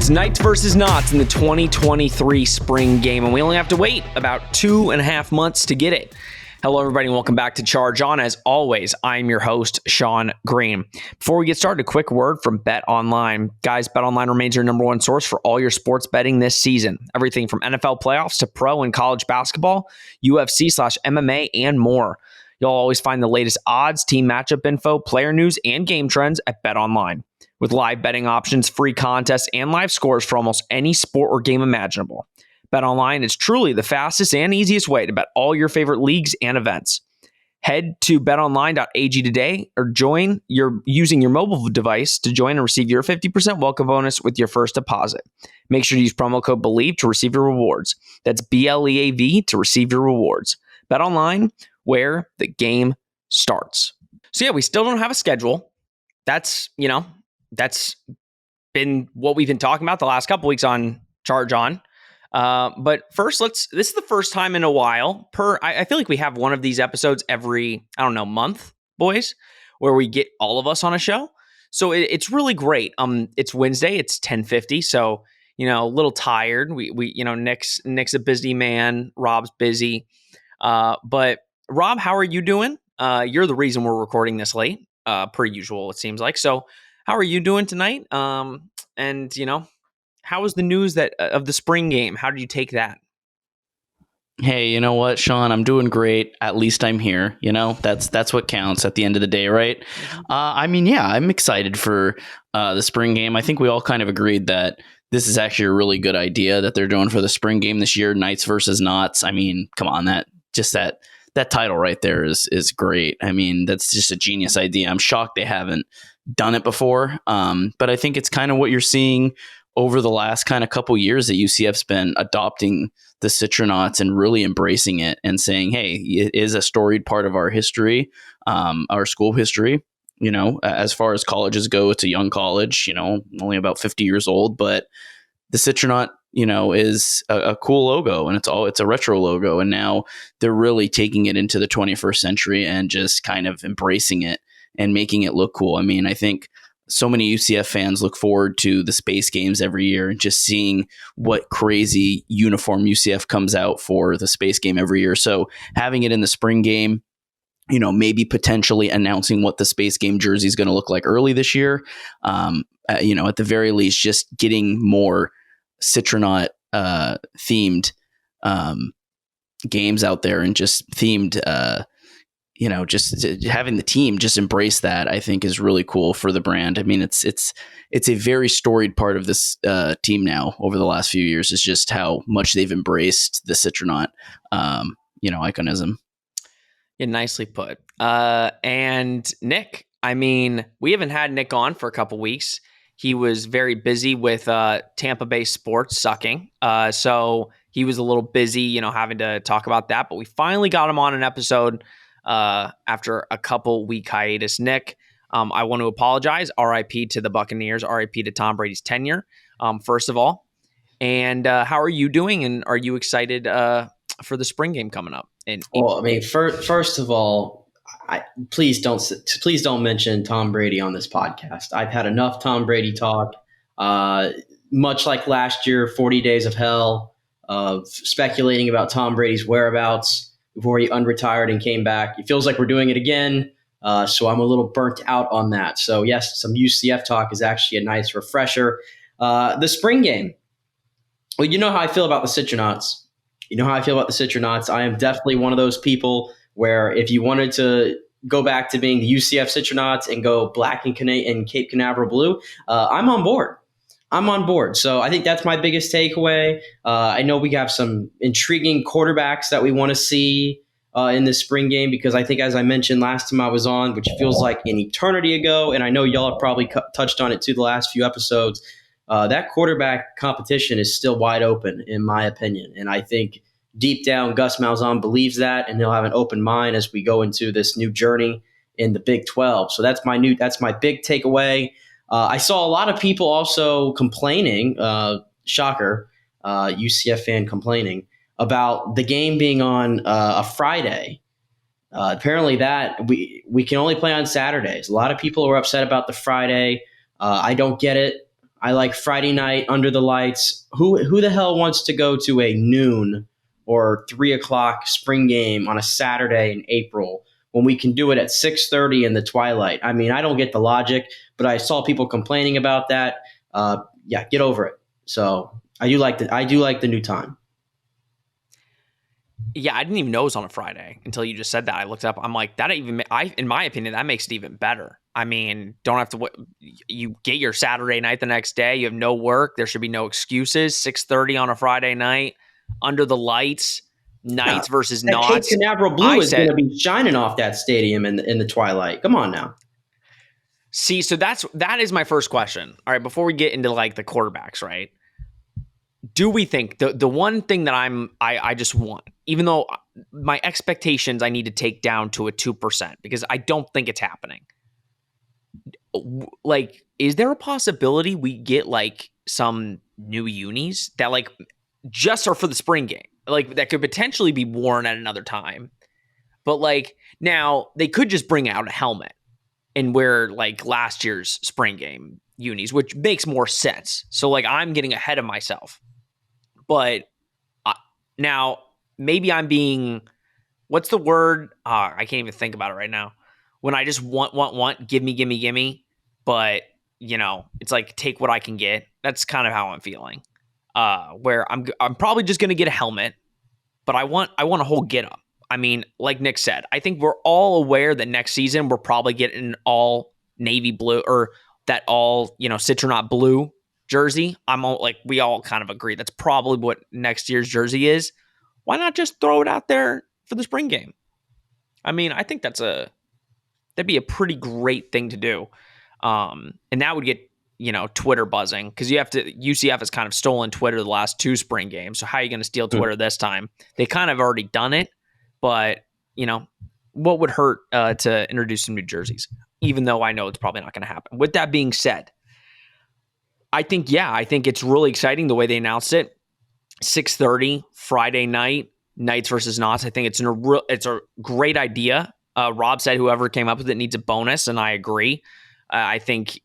It's Knights versus Nauts in the 2023 spring game, and we only have to wait about 2.5 months to get it. Hello, everybody, and welcome back to Charge On. As always, I'm your host, Sean Green. Before we get started, a quick word from Bet Online. Guys, Bet Online remains your number one source for all your sports betting this season. Everything from NFL playoffs to pro and college basketball, UFC/MMA, and more. You'll always find the latest odds, team matchup info, player news, and game trends at Bet Online. With live betting options, free contests, and live scores for almost any sport or game imaginable. BetOnline is truly the fastest and easiest way to bet all your favorite leagues and events. Head to betonline.ag today or join using your mobile device to join and receive your 50% welcome bonus with your first deposit. Make sure to use promo code BELIEVE to receive your rewards. That's BLEAV to receive your rewards. BetOnline, where the game starts. So yeah, we still don't have a schedule. That's been what we've been talking about the last couple weeks on Charge On. But first, this is the first time in a while I feel like we have one of these episodes every, month, boys, where we get all of us on a show. So it's really great. It's Wednesday, it's 10:50. So, a little tired. We Nick's a busy man. Rob's busy. But Rob, how are you doing? You're the reason we're recording this late, per usual, it seems like. So how are you doing tonight? And how was the news of the spring game? How did you take that? Hey, you know what, Sean? I'm doing great. At least I'm here. That's what counts at the end of the day, right? I'm excited for the spring game. I think we all kind of agreed that this is actually a really good idea that they're doing for the spring game this year, Knights versus Nauts. I mean, come on, that title right there is great. I mean, that's just a genius idea. I'm shocked they haven't done it before. But I think it's kind of what you're seeing over the last kind of couple years that UCF's been adopting the Citronauts and really embracing it and saying, hey, it is a storied part of our history, our school history. As far as colleges go, it's a young college, only about 50 years old, but the Citronaut, is a cool logo, and it's a retro logo. And now they're really taking it into the 21st century and just kind of embracing it and making it look cool. I mean, I think so many UCF fans look forward to the space games every year and just seeing what crazy uniform UCF comes out for the space game every year. So having it in the spring game, maybe potentially announcing what the space game jersey is going to look like early this year. At the very least, just getting more Citronaut themed games out there and just themed, just having the team just embrace that, I think is really cool for the brand. I mean, it's a very storied part of this team now over the last few years is just how much they've embraced the Citronaut, iconism. Yeah, nicely put. And Nick, I mean, we haven't had Nick on for a couple weeks. He was very busy with Tampa Bay sports sucking. So he was a little busy, having to talk about that. But we finally got him on an episode after a couple week hiatus. Nick, I want to apologize. RIP to the Buccaneers. RIP to Tom Brady's tenure, first of all. And how are you doing? And are you excited for the spring game coming up? First of all, please don't mention Tom Brady on this podcast. I've had enough Tom Brady talk. Much like last year, 40 Days of Hell, of speculating about Tom Brady's whereabouts before he unretired and came back. It feels like we're doing it again, so I'm a little burnt out on that. So yes, some UCF talk is actually a nice refresher. The spring game. Well, you know how I feel about the Citronauts. I am definitely one of those people where if you wanted to go back to being the UCF Citronauts and go black and Cape Canaveral blue, I'm on board. So I think that's my biggest takeaway. I know we have some intriguing quarterbacks that we want to see in this spring game because I think, as I mentioned last time I was on, which feels like an eternity ago, and I know y'all have probably touched on it too the last few episodes, that quarterback competition is still wide open, in my opinion. And I think deep down, Gus Malzahn believes that, and he'll have an open mind as we go into this new journey in the Big 12. So that's my big takeaway. I saw a lot of people also complaining, shocker, UCF fan complaining about the game being on a Friday. Apparently that we can only play on Saturdays. A lot of people were upset about the Friday. I don't get it. I like Friday night under the lights. Who the hell wants to go to a noon or 3 o'clock spring game on a Saturday in April when we can do it at 6:30 in the twilight? I mean, I don't get the logic, but I saw people complaining about that. Yeah, get over it. So I do like the new time. Yeah, I didn't even know it was on a Friday until you just said that. I looked up. I'm like, in my opinion, that makes it even better. I mean, don't have to. You get your Saturday night the next day. You have no work. There should be no excuses. 6:30 on a Friday night, under the lights. Knights versus That Nauts. Cape Canaveral blue is going to be shining off that stadium in the twilight. Come on now. See, so that is my first question. All right, before we get into like the quarterbacks, right? Do we think the one thing that I just want, even though my expectations I need to take down to a 2% because I don't think it's happening. Like, is there a possibility we get like some new unis that like just are for the spring game? Like that could potentially be worn at another time. But like now they could just bring out a helmet and wear like last year's spring game unis, which makes more sense. So like I'm getting ahead of myself. But now maybe I'm being, what's the word? I can't even think about it right now. When I just want, give me. But, you know, it's like take what I can get. That's kind of how I'm feeling. Where I'm probably just going to get a helmet, but I want a whole get up. I mean, like Nick said, I think we're all aware that next season we're probably getting an all navy blue or that all, you know, citronaut blue jersey. We all kind of agree that's probably what next year's jersey is. Why not just throw it out there for the spring game? I mean, I think that'd be a pretty great thing to do. And that would get, you know, Twitter buzzing because UCF has kind of stolen Twitter the last 2 spring games. So how are you going to steal Twitter this time? They kind of already done it, but you know, what would hurt to introduce some new jerseys, even though I know it's probably not going to happen. With that being said, I think it's really exciting the way they announced it. 6:30 Friday night, Knights versus Nauts. I think it's a great idea. Rob said whoever came up with it needs a bonus, and I agree. I think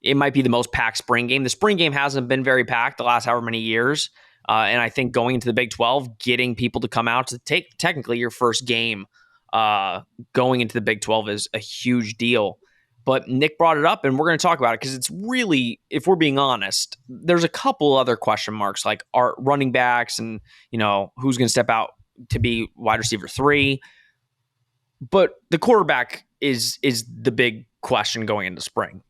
it might be the most packed spring game. The spring game hasn't been very packed the last however many years, and I think going into the Big 12, getting people to come out to take technically your first game going into the Big 12 is a huge deal. But Nick brought it up, and we're going to talk about it because it's really, if we're being honest, there's a couple other question marks like our running backs and, you know, who's going to step out to be wide receiver 3. But the quarterback is the big question going into spring.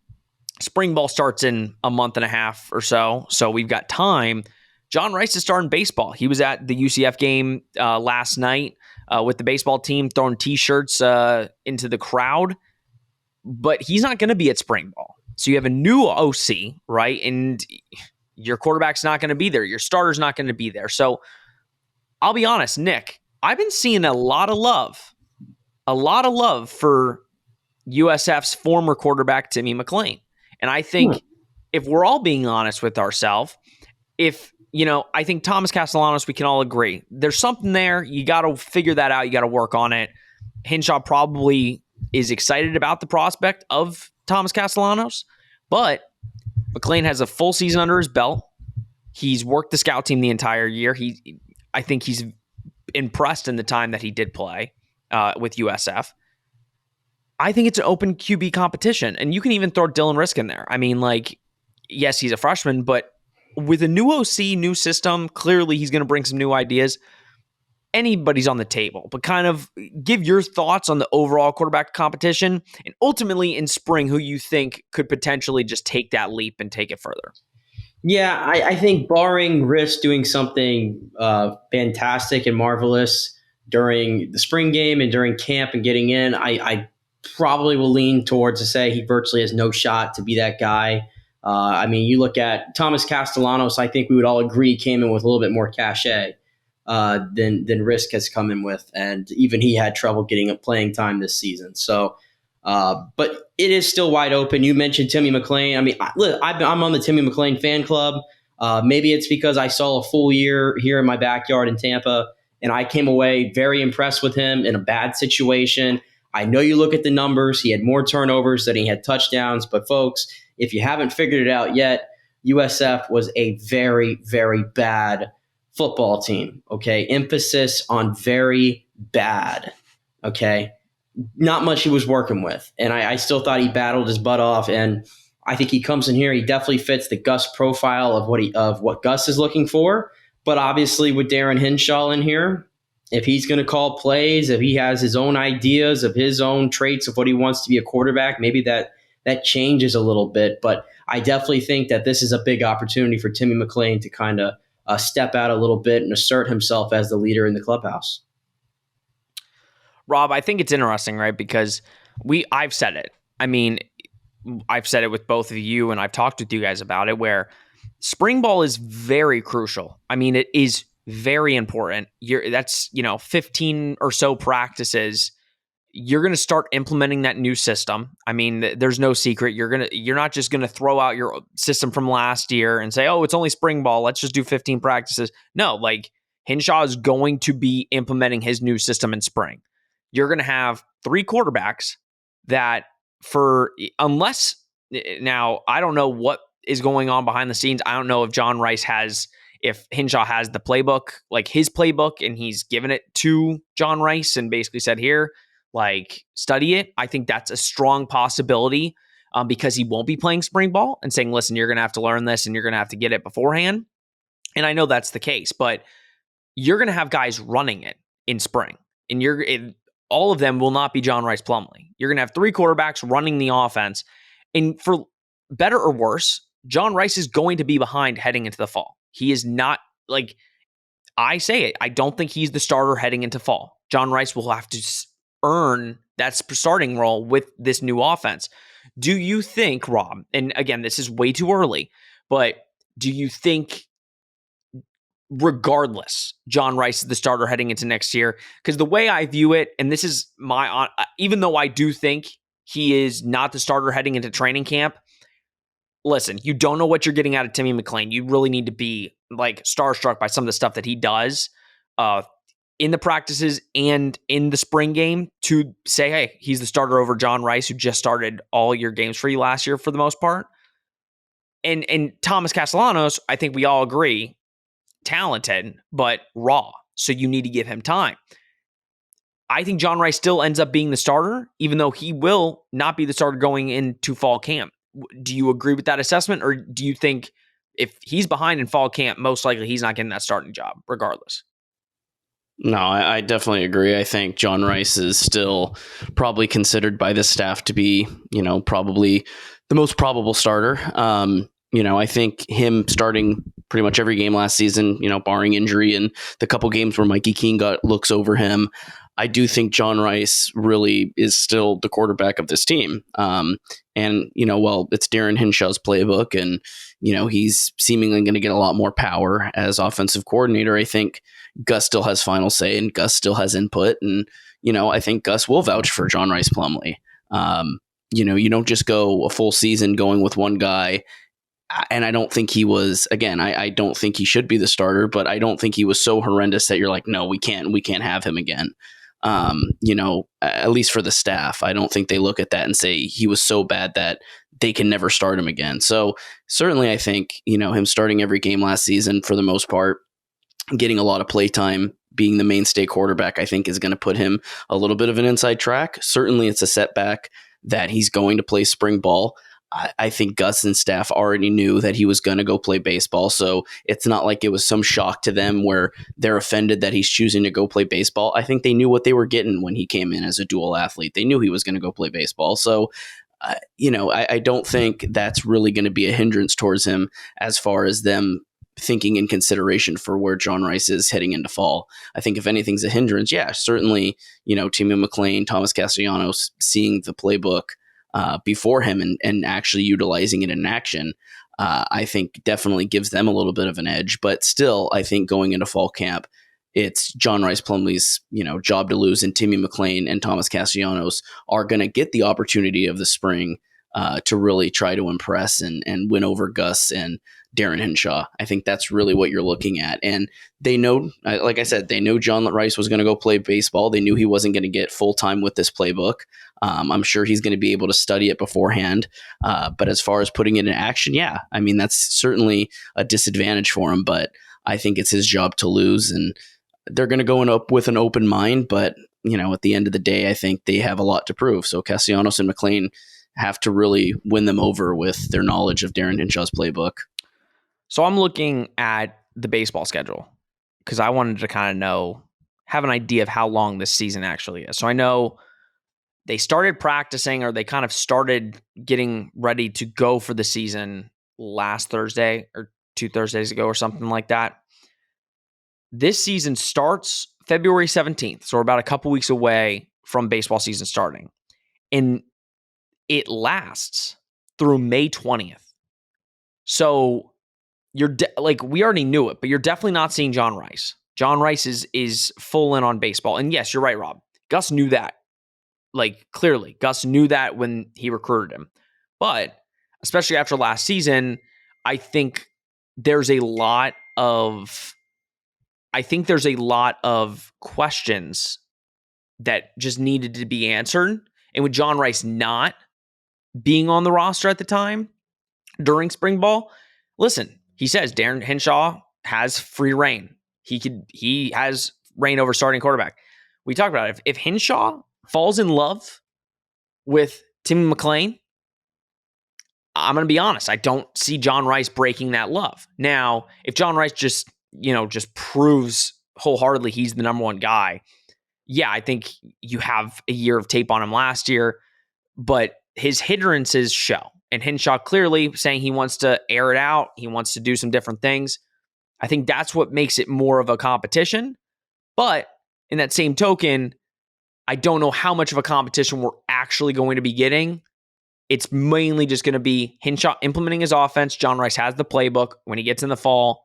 Spring ball starts in a month and a half or so we've got time. John Rice is starting baseball. He was at the UCF game last night with the baseball team, throwing T-shirts into the crowd. But he's not going to be at spring ball. So you have a new OC, right? And your quarterback's not going to be there. Your starter's not going to be there. So I'll be honest, Nick, I've been seeing a lot of love for USF's former quarterback, Timmy McClain. And I think if we're all being honest with ourselves, I think Thomas Castellanos, we can all agree. There's something there. You got to figure that out. You got to work on it. Hinshaw probably is excited about the prospect of Thomas Castellanos, but McClain has a full season under his belt. He's worked the scout team the entire year. I think he's impressed in the time that he did play with USF. I think it's an open QB competition, and you can even throw Dylan Risk in there. I mean, like, yes, he's a freshman, but with a new OC, new system, clearly he's going to bring some new ideas. Anybody's on the table, but kind of give your thoughts on the overall quarterback competition and ultimately in spring, who you think could potentially just take that leap and take it further. Yeah, I think barring Risk doing something fantastic and marvelous during the spring game and during camp and getting in, I probably will lean towards to say he virtually has no shot to be that guy. I mean, you look at Thomas Castellanos, I think we would all agree came in with a little bit more cachet than Risk has come in with, and even he had trouble getting a playing time this season. So, but it is still wide open. You mentioned Timmy McClain. I mean, I'm on the Timmy McClain fan club. Maybe it's because I saw a full year here in my backyard in Tampa, and I came away very impressed with him in a bad situation. I know you look at the numbers. He had more turnovers than he had touchdowns. But folks, if you haven't figured it out yet, USF was a very, very bad football team. Okay. Emphasis on very bad. Okay. Not much he was working with. And I still thought he battled his butt off. And I think he comes in here. He definitely fits the Gus profile of what Gus is looking for. But obviously, with Darren Hinshaw in here, if he's going to call plays, if he has his own ideas of his own traits of what he wants to be a quarterback, maybe that changes a little bit. But I definitely think that this is a big opportunity for Timmy McClain to kind of step out a little bit and assert himself as the leader in the clubhouse. Rob, I think it's interesting, right? Because I've said it. I mean, I've said it with both of you, and I've talked with you guys about it, where spring ball is very crucial. I mean, it is very important. That's 15 or so practices. You're going to start implementing that new system. I mean, there's no secret. You're not just going to throw out your system from last year and say, "Oh, it's only spring ball. Let's just do 15 practices." No, like Hinshaw is going to be implementing his new system in spring. You're going to have 3 quarterbacks that unless now, I don't know what is going on behind the scenes. I don't know if if Hinshaw has the playbook, like his playbook, and he's given it to John Rice and basically said, here, like, study it. I think that's a strong possibility because he won't be playing spring ball and saying, listen, you're going to have to learn this and you're going to have to get it beforehand. And I know that's the case, but you're going to have guys running it in spring, and all of them will not be John Rice Plumlee. You're going to have 3 quarterbacks running the offense. And for better or worse, John Rice is going to be behind heading into the fall. He is not, like, I say it, I don't think he's the starter heading into fall. John Rice will have to earn that starting role with this new offense. Do you think, Rob, and again, this is way too early, but do you think regardless, John Rice is the starter heading into next year? Because the way I view it, and this is even though I do think he is not the starter heading into training camp, listen, you don't know what you're getting out of Timmy McClain. You really need to be like starstruck by some of the stuff that he does in the practices and in the spring game to say, hey, he's the starter over John Rice, who just started all your games for you last year for the most part. And Thomas Castellanos, I think we all agree, talented, but raw. So you need to give him time. I think John Rice still ends up being the starter, even though he will not be the starter going into fall camp. Do you agree with that assessment? Or do you think if he's behind in fall camp, most likely he's not getting that starting job regardless? No, I definitely agree. I think John Rice is still probably considered by the staff to be, probably the most probable starter. I think him starting pretty much every game last season, barring injury and the couple games where Mikey Keene got looks over him, I do think John Rice really is still the quarterback of this team. It's Darren Hinshaw's playbook, and, he's seemingly going to get a lot more power as offensive coordinator. I think Gus still has final say and Gus still has input. And, I think Gus will vouch for John Rice Plumlee. You don't just go a full season going with one guy. And I don't think he was, again, I don't think he should be the starter, but I don't think he was so horrendous that you're like, no, we can't have him again. At least for the staff, I don't think they look at that and say he was so bad that they can never start him again. So certainly I think, him starting every game last season for the most part, getting a lot of play time, being the mainstay quarterback, I think is going to put him a little bit of an inside track. Certainly it's a setback that he's going to play spring ball. I think Gus and staff already knew that he was going to go play baseball. So it's not like it was some shock to them where they're offended that he's choosing to go play baseball. I think they knew what they were getting when he came in as a dual athlete. They knew he was going to go play baseball. So, I don't think that's really going to be a hindrance towards him as far as them thinking in consideration for where John Rice is heading into fall. I think if anything's a hindrance, yeah, certainly, Timmy McClain, Thomas Castellanos seeing the playbook before him and actually utilizing it in action, I think definitely gives them a little bit of an edge. But still, I think going into fall camp, it's John Rice Plumlee's, job to lose, and Timmy McClain and Thomas Castellanos are going to get the opportunity of the spring to really try to impress and win over Gus and Darren Henshaw. I think that's really what you're looking at. And they know, like I said, they know John Rice was going to go play baseball. They knew he wasn't going to get full time with this playbook. I'm sure he's going to be able to study it beforehand. But as far as putting it in action, yeah, I mean, that's certainly a disadvantage for him, but I think it's his job to lose, and they're going to go in up with an open mind. But, at the end of the day, I think they have a lot to prove. So Castellanos and McLean have to really win them over with their knowledge of Darren Henshaw's playbook. So I'm looking at the baseball schedule because I wanted to kind of have an idea of how long this season actually is. So I know they started practicing, or they kind of started getting ready to go for the season last Thursday or 2 Thursdays ago or something like that. This season starts February 17th. So we're about a couple weeks away from baseball season starting. And it lasts through May 20th. So we already knew it, but you're definitely not seeing John Rice. John Rice is full in on baseball. And yes, you're right, Rob. Gus knew that. Clearly, Gus knew that when he recruited him. But especially after last season, I think there's a lot of questions that just needed to be answered. And with John Rice not being on the roster at the time during spring ball, listen, he says Darren Henshaw has free reign. He has reign over starting quarterback. We talked about it. If Henshaw falls in love with Timmy McLean, I'm going to be honest, I don't see John Rice breaking that love. Now, if John Rice just proves wholeheartedly he's the number one guy, yeah, I think you have a year of tape on him last year, but his hindrances show. And Henshaw clearly saying he wants to air it out. He wants to do some different things. I think that's what makes it more of a competition. But in that same token, I don't know how much of a competition we're actually going to be getting. It's mainly just going to be Henshaw implementing his offense. John Rice has the playbook. When he gets in the fall,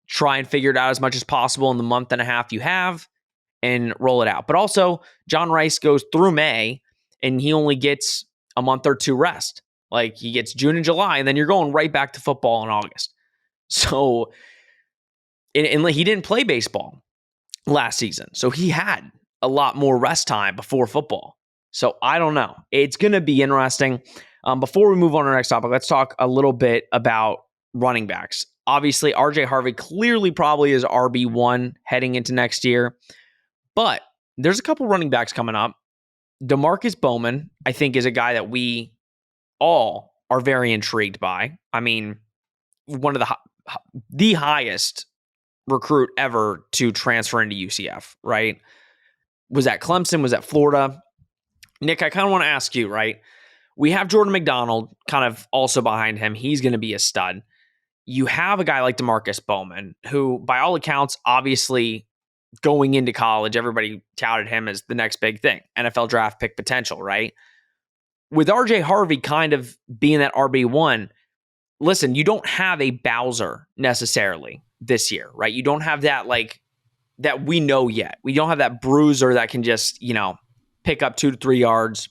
try and figure it out as much as possible in the month and a half you have and roll it out. But also, John Rice goes through May and he only gets a month or two rest. He gets June and July, and then you're going right back to football in August. So, and he didn't play baseball last season. So he had a lot more rest time before football. So I don't know. It's going to be interesting. Before we move on to our next topic, let's talk a little bit about running backs. Obviously, RJ Harvey clearly probably is RB1 heading into next year. But there's a couple running backs coming up. DeMarcus Bowman, I think, is a guy that we all are very intrigued by. I mean, one of the highest recruit ever to transfer into UCF, right? Was at Clemson, was at Florida. Nick, I kind of want to ask you, right? We have Jordan McDonald kind of also behind him. He's going to be a stud. You have a guy like DeMarcus Bowman, who by all accounts, obviously going into college, everybody touted him as the next big thing, NFL draft pick potential, right? With RJ Harvey kind of being that RB1, listen, you don't have a Bowser necessarily this year, right? You don't have that that we know yet. We don't have that bruiser that can just, pick up 2 to 3 yards.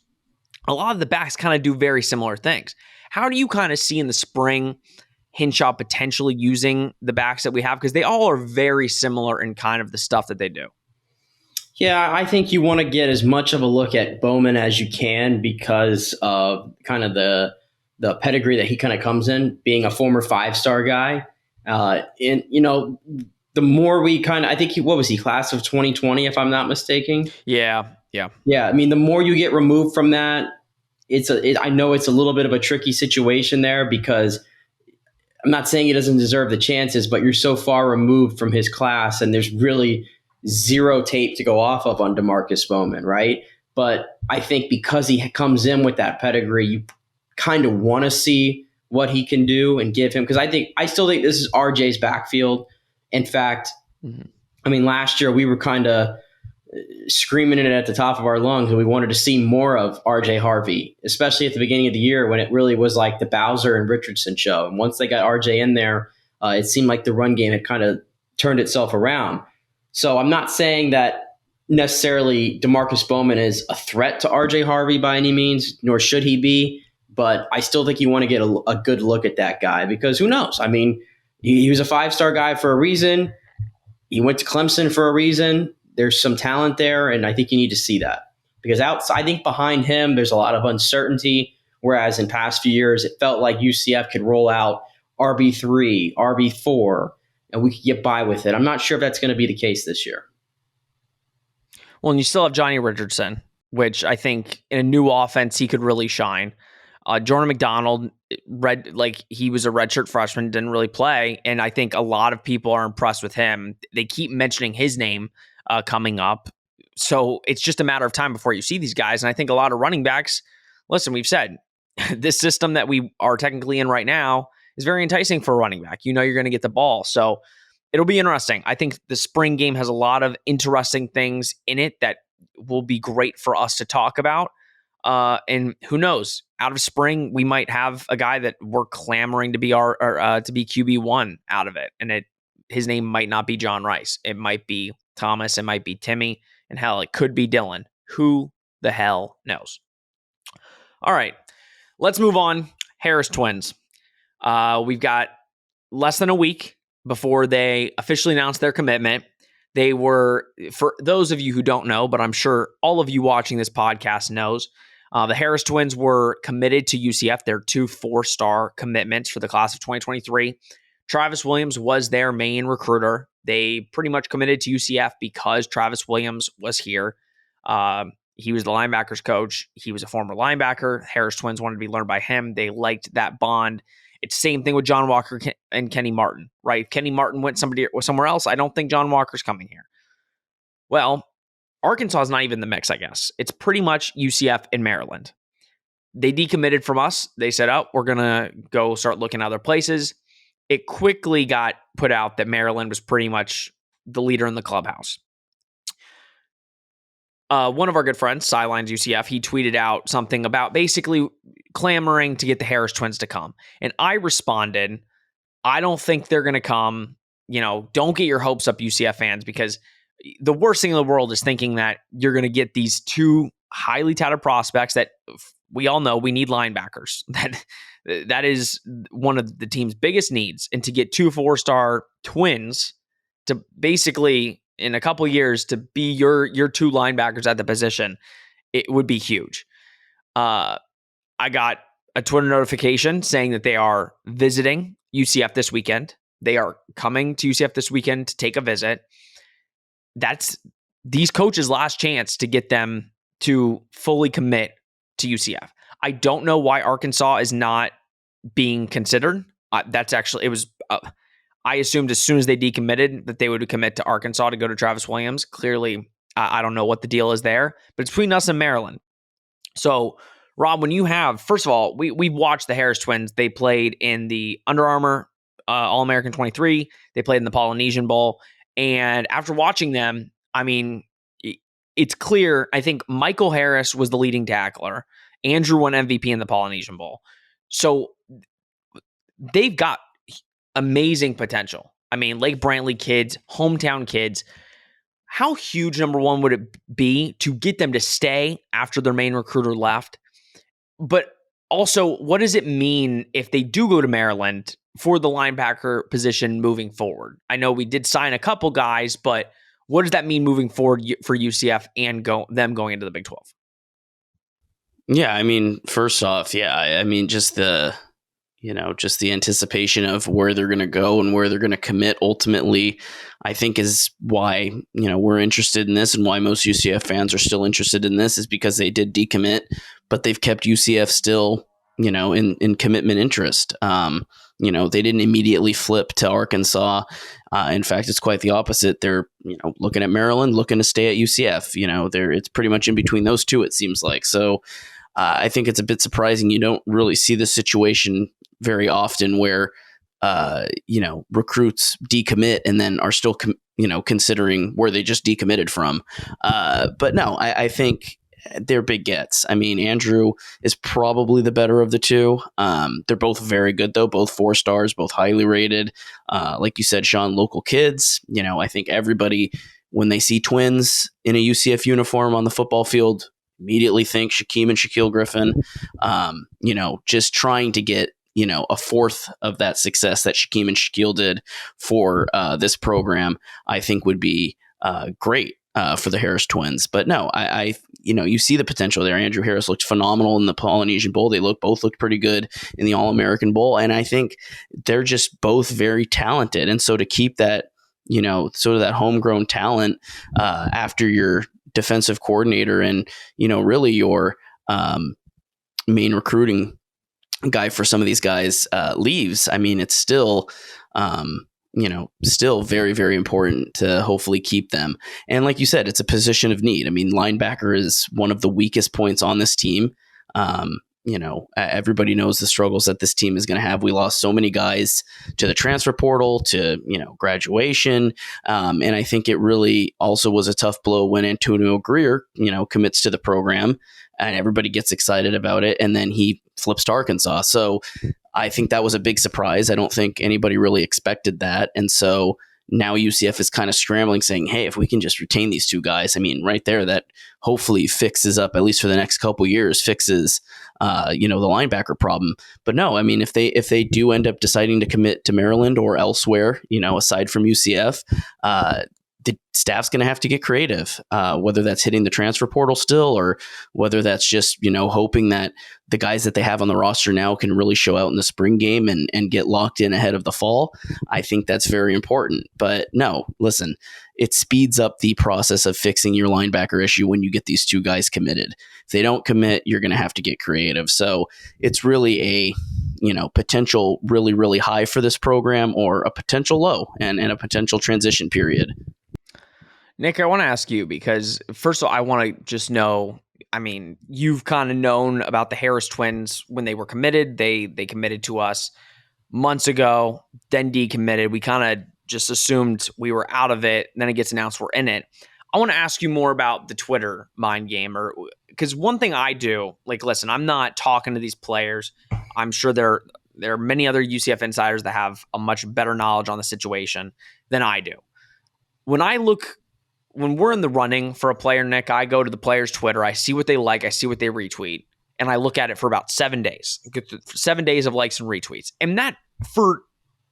A lot of the backs kind of do very similar things. How do you kind of see in the spring Henshaw potentially using the backs that we have? Because they all are very similar in kind of the stuff that they do. Yeah, I think you want to get as much of a look at Bowman as you can because of kind of the pedigree that he kind of comes in, being a former 5-star guy. And, the more we I think what was he, class of 2020, if I'm not mistaken? Yeah. I mean, the more you get removed from that, I know it's a little bit of a tricky situation there because I'm not saying he doesn't deserve the chances, but you're so far removed from his class and there's really zero tape to go off of on DeMarcus Bowman, right? But I think because he comes in with that pedigree, you kind of want to see what he can do and give him, because I still think this is RJ's backfield. In fact, I mean, last year we were kind of screaming it at the top of our lungs and we wanted to see more of RJ Harvey, especially at the beginning of the year when it really was like the Bowser and Richardson show. And once they got RJ in there, it seemed like the run game had kind of turned itself around. So I'm not saying that necessarily DeMarcus Bowman is a threat to RJ Harvey by any means, nor should he be. but I still think you want to get a good look at that guy because who knows? I mean, he was a 5-star guy for a reason. He went to Clemson for a reason. There's some talent there, and I think you need to see that because I think behind him, there's a lot of uncertainty. Whereas in past few years, it felt like UCF could roll out RB3, RB4, and we could get by with it. I'm not sure if that's going to be the case this year. Well, and you still have Johnny Richardson, which I think in a new offense, he could really shine. Jordan McDonald, he was a redshirt freshman, didn't really play. And I think a lot of people are impressed with him. They keep mentioning his name coming up. So it's just a matter of time before you see these guys. And I think a lot of running backs, listen, we've said this system that we are technically in right now is very enticing for a running back. You know you're going to get the ball. So it'll be interesting. I think the spring game has a lot of interesting things in it that will be great for us to talk about. And who knows? Out of spring, we might have a guy that we're clamoring to be to be QB1 out of it, and his name might not be John Rice. It might be Thomas. It might be Timmy, and hell, it could be Dylan. Who the hell knows? All right, let's move on. Harris twins. We've got less than a week before they officially announced their commitment. They were, for those of you who don't know, but I'm sure all of you watching this podcast knows, the Harris twins were committed to UCF. They're 2 4-star commitments for the class of 2023. Travis Williams was their main recruiter. They pretty much committed to UCF because Travis Williams was here. He was the linebackers coach. He was a former linebacker. Harris twins wanted to be learned by him. They liked that bond. It's the same thing with John Walker and Kenny Martin, right? If Kenny Martin went somewhere else, I don't think John Walker's coming here. Well, Arkansas is not even in the mix, I guess. It's pretty much UCF in Maryland. They decommitted from us. They said, oh, we're going to go start looking at other places. It quickly got put out that Maryland was pretty much the leader in the clubhouse. One of our good friends, Sidelines UCF, he tweeted out something about basically clamoring to get the Harris twins to come. And I responded, I don't think they're going to come. Don't get your hopes up, UCF fans, because the worst thing in the world is thinking that you're going to get these 2 highly touted prospects that we all know we need linebackers. That is one of the team's biggest needs. And to get 2 4-star twins to basically, in a couple of years, to be your 2 linebackers at the position, it would be huge. I got a Twitter notification saying that they are visiting UCF this weekend. They are coming to UCF this weekend to take a visit. That's these coaches' last chance to get them to fully commit to UCF. I don't know why Arkansas is not being considered. I assumed as soon as they decommitted that they would commit to Arkansas to go to Travis Williams. Clearly, I don't know what the deal is there, but it's between us and Maryland. So, Rob, when you have, first of all, we've watched the Harris twins. They played in the Under Armour All-American 23. They played in the Polynesian Bowl. And after watching them, I mean, it's clear. I think Michael Harris was the leading tackler. Andrew won MVP in the Polynesian Bowl. So they've got amazing potential. I mean, Lake Brantley kids, hometown kids. How huge, number one, would it be to get them to stay after their main recruiter left? But also, what does it mean if they do go to Maryland for the linebacker position moving forward? I know we did sign a couple guys, but what does that mean moving forward for UCF and them going into the Big 12? Yeah, I mean, first off, just the anticipation of where they're going to go and where they're going to commit ultimately, I think is why, we're interested in this, and why most UCF fans are still interested in this is because they did decommit, but they've kept UCF still, in commitment interest. They didn't immediately flip to Arkansas. In fact, it's quite the opposite. They're, looking at Maryland, looking to stay at UCF. It's pretty much in between those two, it seems like. So I think it's a bit surprising. You don't really see this situation very often where, recruits decommit and then are still, considering where they just decommitted from. But no, I think they're big gets. I mean, Andrew is probably the better of the 2. They're both very good, though. Both 4 stars, both highly rated. Like you said, Sean, local kids. I think everybody, when they see twins in a UCF uniform on the football field, immediately think Shaquem and Shaquille Griffin. Just trying to get a fourth of that success that Shaquem and Shaquille did for this program, I think would be great for the Harris twins. But no, I you see the potential there. Andrew Harris looked phenomenal in the Polynesian Bowl. They both looked pretty good in the All-American Bowl. And I think they're just both very talented. And so to keep that, sort of that homegrown talent after your defensive coordinator and, really your main recruiting guy for some of these guys leaves, I mean, it's still still very, very important to hopefully keep them. And like you said, it's a position of need. I mean, linebacker is one of the weakest points on this team. Everybody knows the struggles that this team is going to have. We lost so many guys to the transfer portal, to, graduation. And I think it really also was a tough blow when Antonio Greer, commits to the program and everybody gets excited about it. And then he flips to Arkansas. So I think that was a big surprise. I don't think anybody really expected that. And so now UCF is kind of scrambling, saying, hey, if we can just retain these two guys, I mean, right there, that hopefully fixes up, at least for the next couple years, fixes, the linebacker problem. But no, I mean, if they do end up deciding to commit to Maryland or elsewhere, aside from UCF, the staff's going to have to get creative, whether that's hitting the transfer portal still, or whether that's just, hoping that the guys that they have on the roster now can really show out in the spring game and get locked in ahead of the fall. I think that's very important. But no, listen, it speeds up the process of fixing your linebacker issue when you get these two guys committed. If they don't commit, you're going to have to get creative. So it's really a potential really, really high for this program, or a potential low and a potential transition period. Nick, I want to ask you, because first of all, I want to just know, I mean, you've kind of known about the Harris twins when they were committed. They committed to us months ago, then decommitted. We kind of just assumed we were out of it. And then it gets announced we're in it. I want to ask you more about the Twitter mind game, because one thing I do, listen, I'm not talking to these players. I'm sure there are many other UCF insiders that have a much better knowledge on the situation than I do. When we're in the running for a player, Nick, I go to the player's Twitter. I see what they like. I see what they retweet. And I look at it for about 7 days. 7 days of likes and retweets. And that,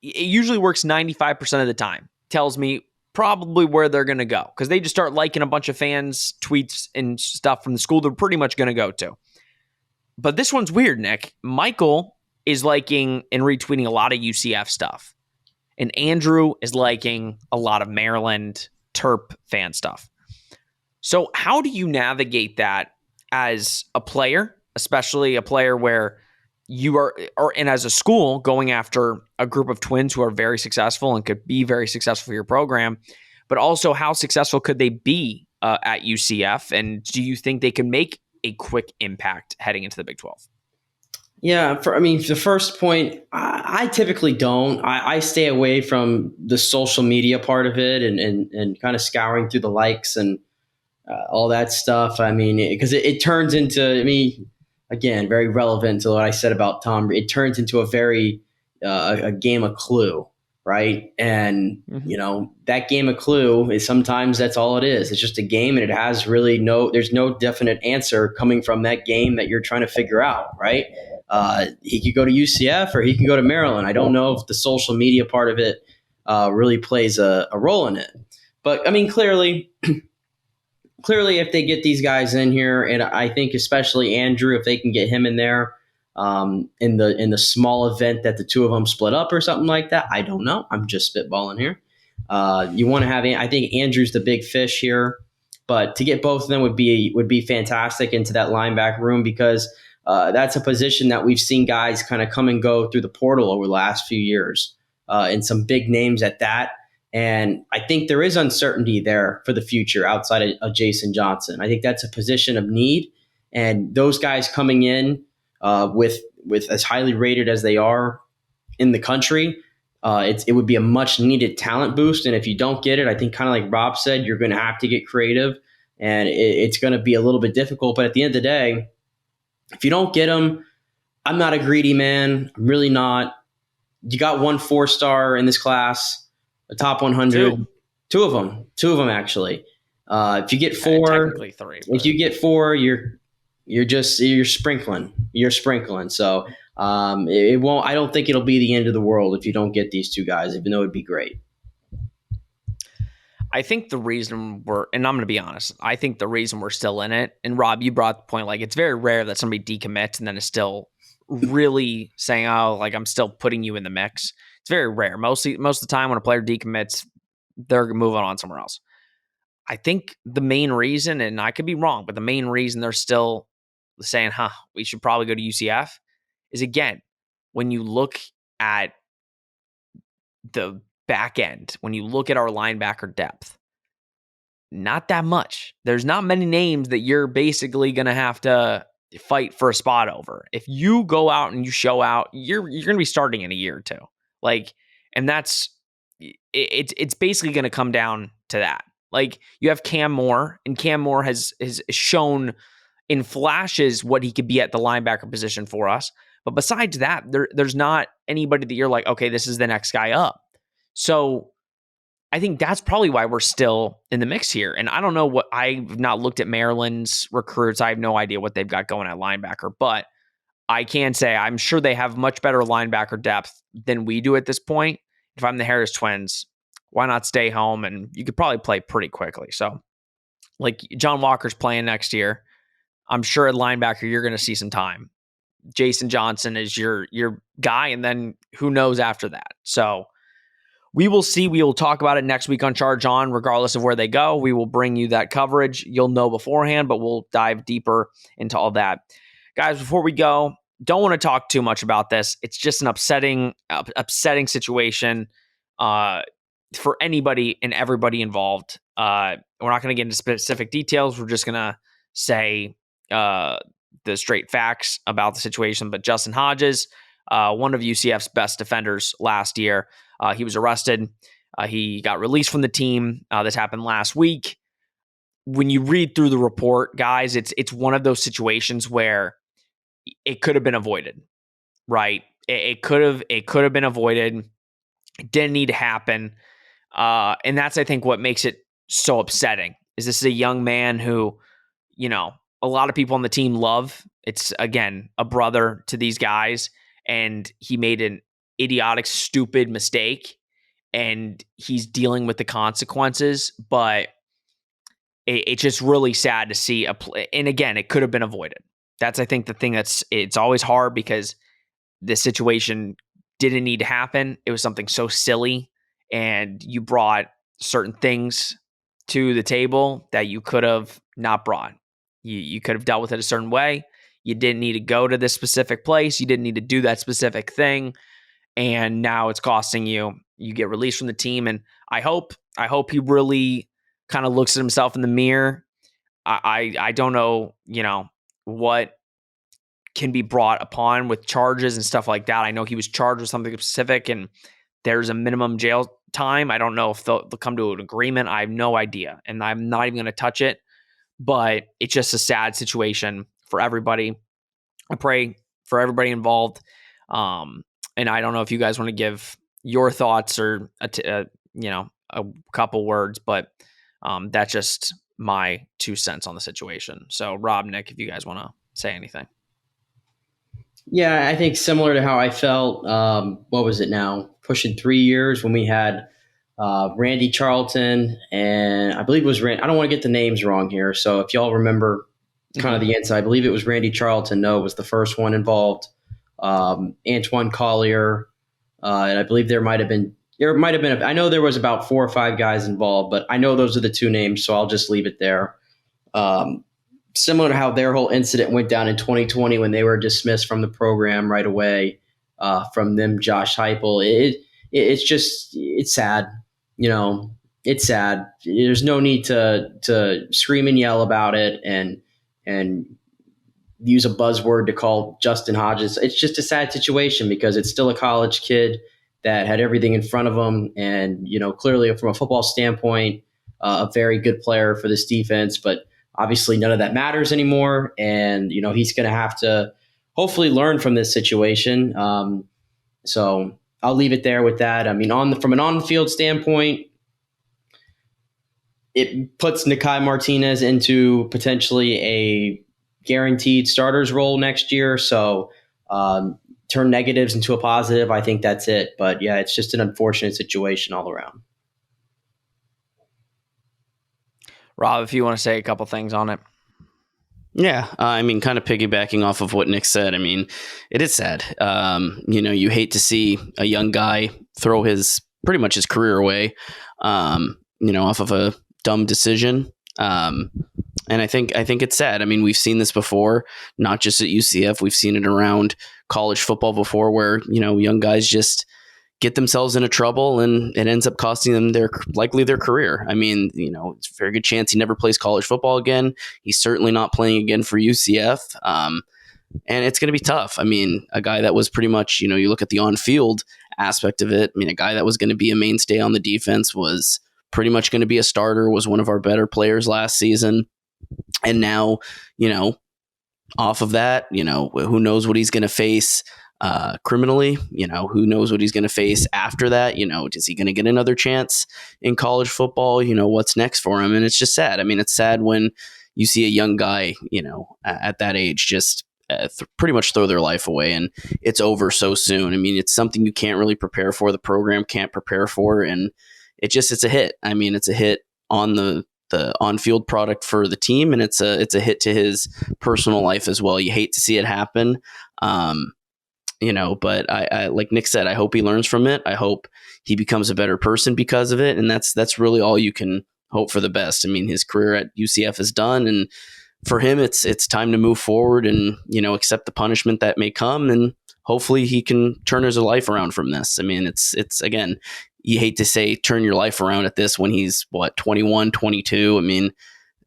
it usually works 95% of the time. Tells me probably where they're going to go. Because they just start liking a bunch of fans' tweets and stuff from the school they're pretty much going to go to. But this one's weird, Nick. Michael is liking and retweeting a lot of UCF stuff. And Andrew is liking a lot of Maryland Terp fan stuff. So how do you navigate that as a player, especially a player where you are, and as a school going after a group of twins who are very successful and could be very successful for your program, but also how successful could they be at UCF? And do you think they can make a quick impact heading into the Big 12? Yeah, the first point, I typically don't. I stay away from the social media part of it and kind of scouring through the likes and all that stuff. I mean, because it turns into, again, very relevant to what I said about Tom. It turns into a game of Clue, right? And, that game of Clue is sometimes that's all it is. It's just a game, and it has really there's no definite answer coming from that game that you're trying to figure out, right? He could go to UCF or he can go to Maryland. I don't know if the social media part of it really plays a role in it. But, clearly, if they get these guys in here, and I think especially Andrew, if they can get him in there in the small event that the two of them split up or something like that, I don't know. I'm just spitballing here. You want to have, I think Andrew's the big fish here, but to get both of them would be fantastic into that linebacker room, because that's a position that we've seen guys kind of come and go through the portal over the last few years, and some big names at that. And I think there is uncertainty there for the future outside of Jason Johnson. I think that's a position of need, and those guys coming in with as highly rated as they are in the country, it would be a much needed talent boost. And if you don't get it, I think kind of like Rob said, you're going to have to get creative, and it's going to be a little bit difficult. But at the end of the day, if you don't get them, I'm not a greedy man. I'm really not. You got 1 4-star in this class, a top 100. Two of them actually. If you get 4, technically 3. If you get 4, you're you're sprinkling. You're sprinkling. So it won't. I don't think it'll be the end of the world if you don't get these two guys, even though it'd be great. I think the reason and I'm going to be honest, I think the reason we're still in it, and Rob, you brought the point, like it's very rare that somebody decommits and then is still really saying, oh, like I'm still putting you in the mix. It's very rare. Most of the time when a player decommits, they're moving on somewhere else. I think the main reason, and I could be wrong, but the main reason they're still saying, we should probably go to UCF is, again, when you look at the back end, when you look at our linebacker depth, not that much. There's not many names that you're basically going to have to fight for a spot over. If you go out and you show out, you're going to be starting in a year or two. Like, and that's it's basically going to come down to that. Like, you have Cam Moore, and Cam Moore has shown in flashes what he could be at the linebacker position for us. But besides that, there's not anybody that you're like, okay, this is the next guy up. So I think that's probably why we're still in the mix here. And I don't know I've not looked at Maryland's recruits. I have no idea what they've got going at linebacker, but I can say I'm sure they have much better linebacker depth than we do at this point. If I'm the Harris twins, why not stay home? And you could probably play pretty quickly. So, like, John Walker's playing next year. I'm sure at linebacker, you're going to see some time. Jason Johnson is your guy, and then who knows after that. So we will see. We will talk about it next week on Charge On, regardless of where they go. We will bring you that coverage. You'll know beforehand, but we'll dive deeper into all that. Guys, before we go, don't want to talk too much about this. It's just an upsetting situation for anybody and everybody involved. We're not going to get into specific details. We're just going to say the straight facts about the situation. But Justin Hodges, one of UCF's best defenders last year, he was arrested. He got released from the team. This happened last week. When you read through the report, guys, it's one of those situations where it could have been avoided, right? It could have been avoided. It didn't need to happen. And that's, I think, what makes it so upsetting. Is this is a young man who, a lot of people on the team love. It's, again, a brother to these guys, and he made an idiotic, stupid mistake, and he's dealing with the consequences. But it's just really sad to see and again, it could have been avoided. That's, I think, the thing it's always hard because this situation didn't need to happen. It was something so silly, and you brought certain things to the table that you could have not brought. You could have dealt with it a certain way. You didn't need to go to this specific place. You didn't need to do that specific thing. And now it's costing you. You get released from the team. And I hope he really kind of looks at himself in the mirror. I don't know, what can be brought upon with charges and stuff like that. I know he was charged with something specific, and there's a minimum jail time. I don't know if they'll come to an agreement. I have no idea. And I'm not even going to touch it. But it's just a sad situation for everybody. I pray for everybody involved. And I don't know if you guys want to give your thoughts or a couple words, but that's just my 2 cents on the situation. So, Rob, Nick, if you guys want to say anything. Yeah, I think similar to how I felt. What was it now? Pushing 3 years when we had Randy Charlton, and I believe it was Randy. I don't want to get the names wrong here. So if y'all remember kind of the inside, I believe it was Randy Charlton. No, it was the first one involved. Antoine Collier. And I believe there might have been, I know there was about 4 or 5 guys involved, but I know those are the 2 names. So I'll just leave it there. Similar to how their whole incident went down in 2020 when they were dismissed from the program right away, from them, Josh Heupel. It's sad. It's sad. There's no need to scream and yell about it and use a buzzword to call Justin Hodges. It's just a sad situation because it's still a college kid that had everything in front of him. And, clearly from a football standpoint, a very good player for this defense, but obviously none of that matters anymore. And, he's going to have to hopefully learn from this situation. So I'll leave it there with that. I mean, from an on-the-field standpoint, it puts Nakai Martinez into potentially guaranteed starters role next year. So turn negatives into a positive. I think that's it. But yeah, it's just an unfortunate situation all around. Rob, if you want to say a couple things on it. Yeah, I mean, kind of piggybacking off of what Nick said. I mean, it is sad. You hate to see a young guy throw pretty much his career away, off of a dumb decision. And I think it's sad. I mean, we've seen this before, not just at UCF. We've seen it around college football before, where young guys just get themselves into trouble and it ends up costing them likely their career. I mean, it's a very good chance he never plays college football again. He's certainly not playing again for UCF. And it's going to be tough. I mean, a guy that was pretty much, you look at the on-field aspect of it. I mean, a guy that was going to be a mainstay on the defense, was pretty much going to be a starter, was one of our better players last season. And now, off of that, who knows what he's going to face criminally, who knows what he's going to face after that. Is he going to get another chance in college football? What's next for him? And it's just sad. I mean, it's sad when you see a young guy, at that age, just pretty much throw their life away, and it's over so soon. I mean, it's something you can't really prepare for. The program can't prepare for, and it's a hit. I mean, it's a hit on the on-field product for the team, and it's a hit to his personal life as well. You hate to see it happen. But I like Nick said, I hope he learns from it. I hope he becomes a better person because of it. And that's really all you can hope for the best. I mean, his career at UCF is done, and for him, it's time to move forward and, accept the punishment that may come. And hopefully he can turn his life around from this. I mean, it's again, you hate to say turn your life around at this when he's 21, 22. I mean,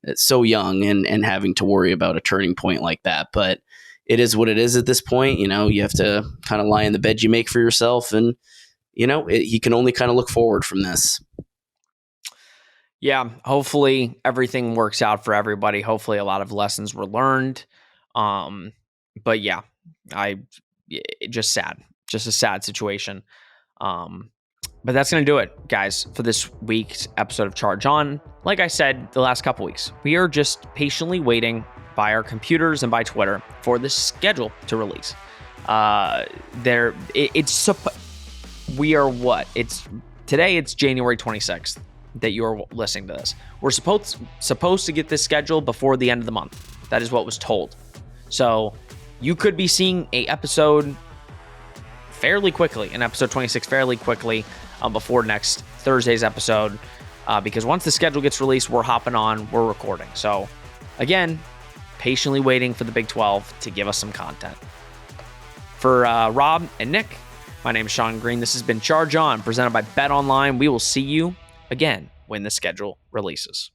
it's so young and having to worry about a turning point like that, but it is what it is at this point. You have to kind of lie in the bed you make for yourself, and he can only kind of look forward from this. Yeah, hopefully everything works out for everybody. Hopefully a lot of lessons were learned. But yeah, just a sad situation. But that's going to do it, guys, for this week's episode of Charge On. Like I said, the last couple weeks, we are just patiently waiting by our computers and by Twitter for the schedule to release. Today it's January 26th that you're listening to this. We're supposed to get this schedule before the end of the month. That is what was told. So you could be seeing an episode fairly quickly, an episode 26 fairly quickly before next Thursday's episode, because once the schedule gets released, we're hopping on, we're recording. So again, patiently waiting for the Big 12 to give us some content. For Rob and Nick, my name is Sean Green. This has been Charge On, presented by Bet Online. We will see you again when the schedule releases.